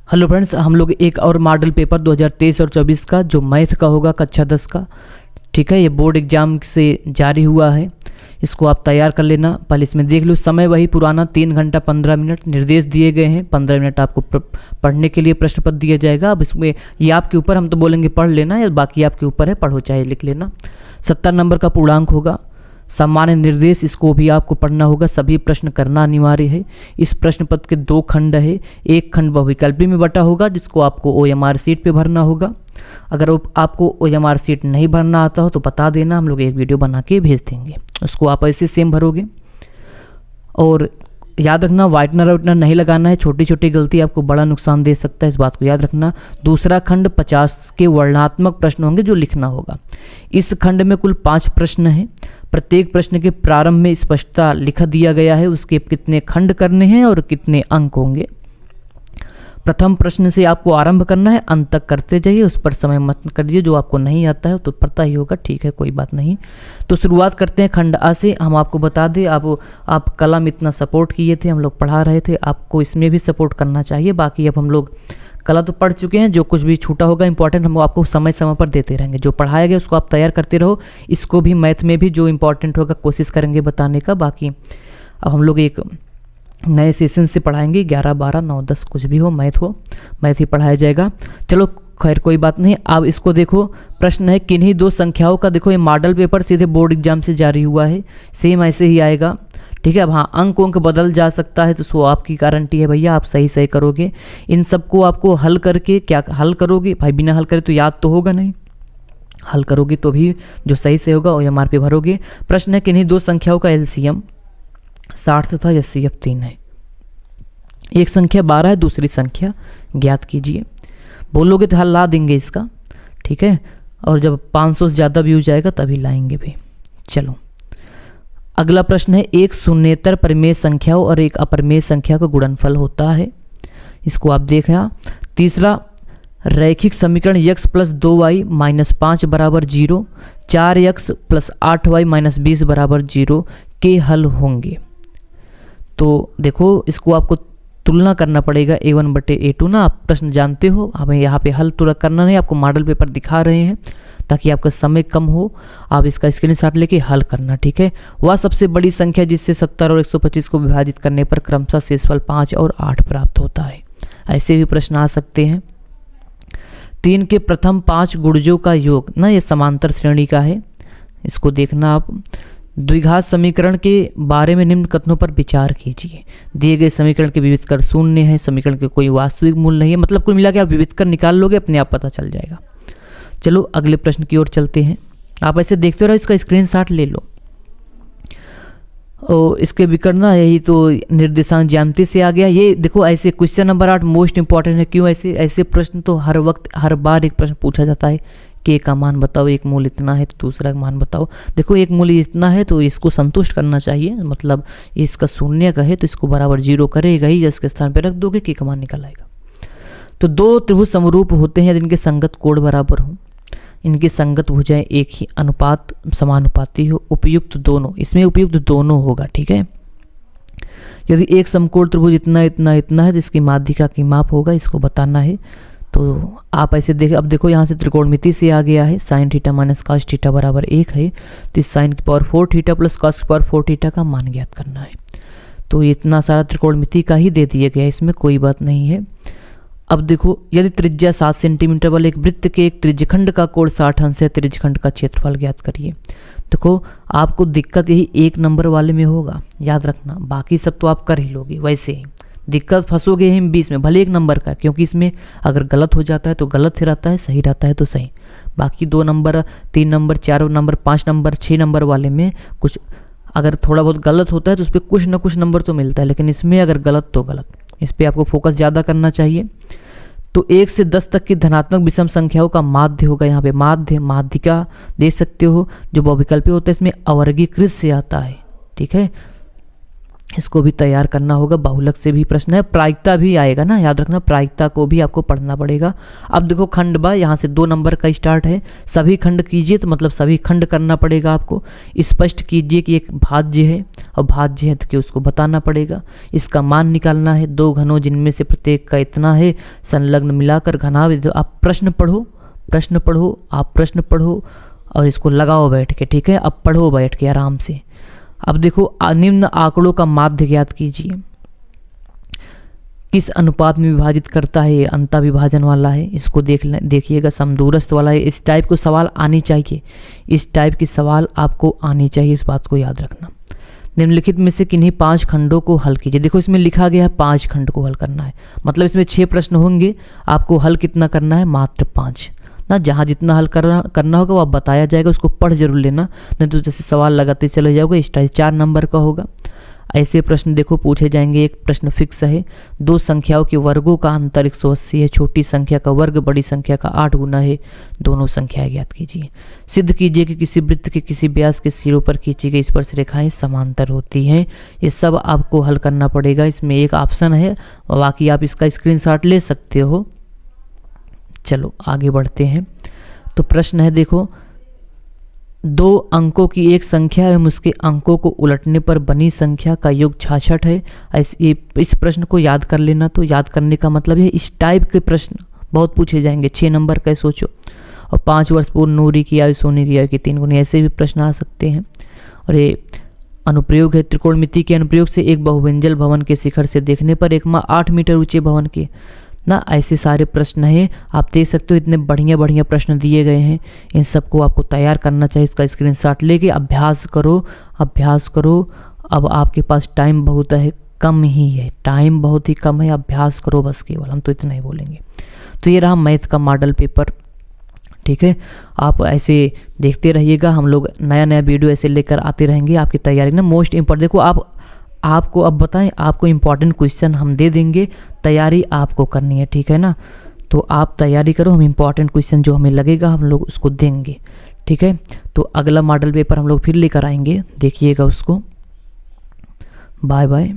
Hello friends, हम लोग एक और मॉडल पेपर 2023 और 24 का जो मैथ का होगा कक्षा 10 का, ठीक है। ये बोर्ड एग्जाम से जारी हुआ है, इसको आप तैयार कर लेना। पहले इसमें देख लो, समय वही पुराना 3 घंटा 15 मिनट निर्देश दिए गए हैं। 15 मिनट आपको पढ़ने के लिए प्रश्न पत्र दिया जाएगा। अब इसमें ये आपके ऊपर, हम तो बोलेंगे पढ़ लेना, या बाकी आपके ऊपर है, पढ़ो चाहे लिख लेना। 70 नंबर का पूर्णांक होगा। सामान्य निर्देश, इसको भी आपको पढ़ना होगा। सभी प्रश्न करना अनिवार्य है। इस प्रश्न पत्र के 2 खंड है। एक खंड बहुविकल्पी में बटा होगा, जिसको आपको OMR सीट पे भरना होगा। अगर आपको OMR सीट नहीं भरना आता हो तो बता देना, हम लोग एक वीडियो बना के भेज देंगे। उसको आप ऐसे सेम भरोगे। और याद रखना, वाइटनर नहीं लगाना है। छोटी छोटी गलती आपको बड़ा नुकसान दे सकता है, इस बात को याद रखना। दूसरा खंड 50 के वर्णनात्मक प्रश्न होंगे जो लिखना होगा। इस खंड में कुल 5 प्रश्न हैं। प्रत्येक प्रश्न के प्रारंभ में स्पष्टता लिख दिया गया है, उसके कितने खंड करने हैं और कितने अंक होंगे। प्रथम प्रश्न से आपको आरंभ करना है, अंत तक करते जाइए, उस पर समय मत करिए। जो आपको नहीं आता है तो पता ही होगा, ठीक है, कोई बात नहीं। तो शुरुआत करते हैं खंड A से। हम आपको बता दें, आप कला में इतना सपोर्ट किए थे, हम लोग पढ़ा रहे थे, आपको इसमें भी सपोर्ट करना चाहिए। बाकी अब हम लोग कला तो पढ़ चुके हैं, जो कुछ भी छूटा होगा इंपॉर्टेंट हम आपको समय समय पर देते रहेंगे। जो पढ़ाया गया उसको आप तैयार करते रहो। इसको भी मैथ में भी जो इंपॉर्टेंट होगा कोशिश करेंगे बताने का। बाकी अब हम लोग एक नए सेशन से पढ़ाएंगे, 11, 12, 9, 10 कुछ भी हो, मैथ ही पढ़ाया जाएगा। चलो खैर कोई बात नहीं। अब इसको देखो, प्रश्न है किन्हीं 2 संख्याओं का। देखो ये मॉडल पेपर सीधे बोर्ड एग्जाम से जारी हुआ है, सेम ऐसे ही आएगा, ठीक है। अब हाँ, अंक बदल जा सकता है, तो सो आपकी गारंटी है भैया, आप सही करोगे। इन सबको आपको हल करके, क्या हल करोगे भाई, बिना हल करे तो याद तो होगा नहीं, हल करोगे तो भी जो सही से होगा OMR पे भरोगे। प्रश्न है किन्हीं 2 संख्याओं का LCM 60 तथा HCF 3 है। एक संख्या 12 है, दूसरी संख्या ज्ञात कीजिए। बोलोगे तो हल ला देंगे इसका, ठीक है। और जब 500 से ज़्यादा भी हो जाएगा तभी लाएंगे भी। चलो अगला प्रश्न है, एक शून्येतर परिमेय संख्याओं और एक अपरिमेय संख्या का गुणनफल होता है। इसको आप देखा। तीसरा, रैखिक समीकरण x + 2y - 5 = 0, 4x + 8y - 20 = 0 के हल होंगे। तो देखो, इसको आपको तुलना करना पड़ेगा A1/A2 ना। आप प्रश्न जानते हो, हमें यहाँ पे हल तुरंत करना नहीं, आपको मॉडल पेपर दिखा रहे हैं ताकि आपका समय कम हो। आप इसका स्क्रीनशॉट लेके हल करना, ठीक है। वह सबसे बड़ी संख्या जिससे 70 और 125 को विभाजित करने पर क्रमशः शेषफल 5 और 8 प्राप्त होता है। ऐसे भी प्रश्न आ सकते हैं। 3 के प्रथम 5 गुणजों का योग ना, ये समांतर श्रेणी का है, इसको देखना आप। द्विघात समीकरण के बारे में निम्न कथनों पर विचार कीजिए। दिए गए समीकरण के विविध कर शून्य है, समीकरण के कोई वास्तविक मूल नहीं है, मतलब कुल मिला के आप विविध कर निकाल लोगे, अपने आप पता चल जाएगा। चलो अगले प्रश्न की ओर चलते हैं। आप ऐसे देखते रहो, इसका स्क्रीनशॉट ले लो। और इसके विकर्ण यही तो निर्देशांक ज्यामिति से आ गया। ये देखो, ऐसे क्वेश्चन नंबर 8 मोस्ट इंपॉर्टेंट है। क्यों? ऐसे प्रश्न तो हर वक्त हर बार एक प्रश्न पूछा जाता है कि का मान बताओ, एक मूल इतना है तो दूसरा का मान बताओ। देखो एक मूल इतना है तो इसको संतुष्ट करना चाहिए, मतलब इसका शून्य का है तो इसको बराबर 0 करेगा ही, जिसके स्थान पर रख दोगे कि का मान निकल आएगा। तो 2 त्रिभुज समरूप होते हैं जिनके संगत कोण बराबर हो, इनकी संगत भुजाएं एक ही अनुपात समानुपाती हो, उपयुक्त दोनों, इसमें उपयुक्त दोनों होगा, ठीक है। यदि एक समकोण त्रिभुज इतना इतना इतना है तो इसकी माध्यिका की माप होगा, इसको बताना है। तो आप ऐसे देखें, अब देखो यहाँ से त्रिकोणमिति से आ गया है, sin θ - cos θ = 1 है, तो इस sin की पावर 4 θ + cos की पावर 4 θ का मान ज्ञात करना है। तो इतना सारा त्रिकोणमिति का ही दे दिया गया, इसमें कोई बात नहीं है। अब देखो, यदि त्रिज्या 7 सेंटीमीटर वाले एक वृत्त के एक त्रिज्यखंड का कोण 60 अंश है, त्रिज्यखंड का क्षेत्रफल ज्ञात करिए। देखो आपको दिक्कत यही 1 नंबर वाले में होगा, याद रखना, बाकी सब तो आप कर ही लोगे। वैसे ही दिक्कत फंसोगे ही 20 में, भले 1 नंबर का, क्योंकि इसमें अगर गलत हो जाता है तो गलत ही रहता है, सही रहता है तो सही। बाकी 2 number, 3 number, 4 number, 5 number, 6 number वाले में कुछ अगर थोड़ा बहुत गलत होता है तो उस पर कुछ ना कुछ नंबर तो मिलता है, लेकिन इसमें अगर गलत तो गलत। इस पर आपको फोकस ज़्यादा करना चाहिए। तो 1 से 10 तक की धनात्मक विषम संख्याओं का माध्य होगा। यहाँ पे माध्यिका दे सकते हो, जो बहुविकल्पी होता है इसमें अवर्गीकृत से आता है, ठीक है। इसको भी तैयार करना होगा। बहुलक से भी प्रश्न है, प्रायिकता भी आएगा ना, याद रखना प्रायिकता को भी आपको पढ़ना पड़ेगा। अब देखो खंड बा, यहाँ से 2 नंबर का स्टार्ट है। सभी खंड कीजिए, तो मतलब सभी खंड करना पड़ेगा आपको। स्पष्ट कीजिए कि एक भाज्य है, और भाज्य है तो कि उसको बताना पड़ेगा। इसका मान निकालना है। 2 घनों जिनमें से प्रत्येक का इतना है, संलग्न मिलाकर घनाभ। आप प्रश्न पढ़ो, प्रश्न पढ़ो, आप प्रश्न पढ़ो और इसको लगाओ बैठ के, ठीक है। अब पढ़ो बैठ के आराम से। अब देखो निम्न आंकड़ों का माध्य ज्ञात कीजिए। किस अनुपात में विभाजित करता है, ये अंता विभाजन वाला है, इसको देखिएगा। समदूरस्थ वाला है। इस टाइप को सवाल आनी चाहिए, इस टाइप की सवाल आपको आनी चाहिए, इस बात को याद रखना। निम्नलिखित में से किन्हीं 5 खंडों को हल कीजिए। देखो इसमें लिखा गया है 5 खंड को हल करना है, मतलब इसमें 6 प्रश्न होंगे, आपको हल कितना करना है, मात्र 5 ना। जहाँ जितना हल करना होगा वो आप बताया जाएगा, उसको पढ़ जरूर लेना, नहीं तो जैसे सवाल लगाते चले जाओगे। इस टाइप 4 नंबर का होगा। ऐसे प्रश्न देखो पूछे जाएंगे। एक प्रश्न फिक्स है, 2 संख्याओं के वर्गों का अंतर 180 है। छोटी संख्या का वर्ग बड़ी संख्या का 8 गुना है। दोनों संख्याएं ज्ञात कीजिए। सिद्ध कीजिए कि किसी वृत्त के किसी व्यास के सिरों पर खींची गई स्पर्श रेखाएं समांतर होती हैं। ये सब आपको हल करना पड़ेगा। इसमें एक ऑप्शन है, बाकी आप इसका स्क्रीनशॉट ले सकते हो। चलो आगे बढ़ते हैं। तो प्रश्न है देखो, 2 अंकों की एक संख्या एवं उसके अंकों को उलटने पर बनी संख्या का योग 66 है। इस प्रश्न को याद कर लेना। तो याद करने का मतलब है, इस टाइप के प्रश्न बहुत पूछे जाएंगे। 6 नंबर का सोचो। और 5 वर्ष पूर्व नूरी की आयु सोने की आयु की 3 गुनी, ऐसे भी प्रश्न आ सकते हैं। और ये अनुप्रयोग है, त्रिकोणमिति के अनुप्रयोग से एक बहुमंजिल भवन के शिखर से देखने पर एक 8 मीटर ऊंचे भवन के ना, ऐसे सारे प्रश्न हैं। आप देख सकते हो इतने बढ़िया बढ़िया प्रश्न दिए गए हैं। इन सबको आपको तैयार करना चाहिए। इसका स्क्रीनशॉट लेके अभ्यास करो, अभ्यास करो। अब आपके पास टाइम बहुत है, कम ही है, टाइम बहुत ही कम है। अभ्यास करो बस, केवल हम तो इतना ही बोलेंगे। तो ये रहा मैथ का मॉडल पेपर, ठीक है। आप ऐसे देखते रहिएगा, हम लोग नया नया वीडियो ऐसे लेकर आते रहेंगे आपकी तैयारी ना। मोस्ट इम्पोर्टेंट देखो, आपको अब बताएं, आपको इम्पॉर्टेंट क्वेश्चन हम दे देंगे, तैयारी आपको करनी है, ठीक है ना। तो आप तैयारी करो, हम इम्पॉर्टेंट क्वेश्चन जो हमें लगेगा हम लोग उसको देंगे, ठीक है। तो अगला मॉडल पेपर हम लोग फिर लेकर आएंगे, देखिएगा उसको। Bye bye.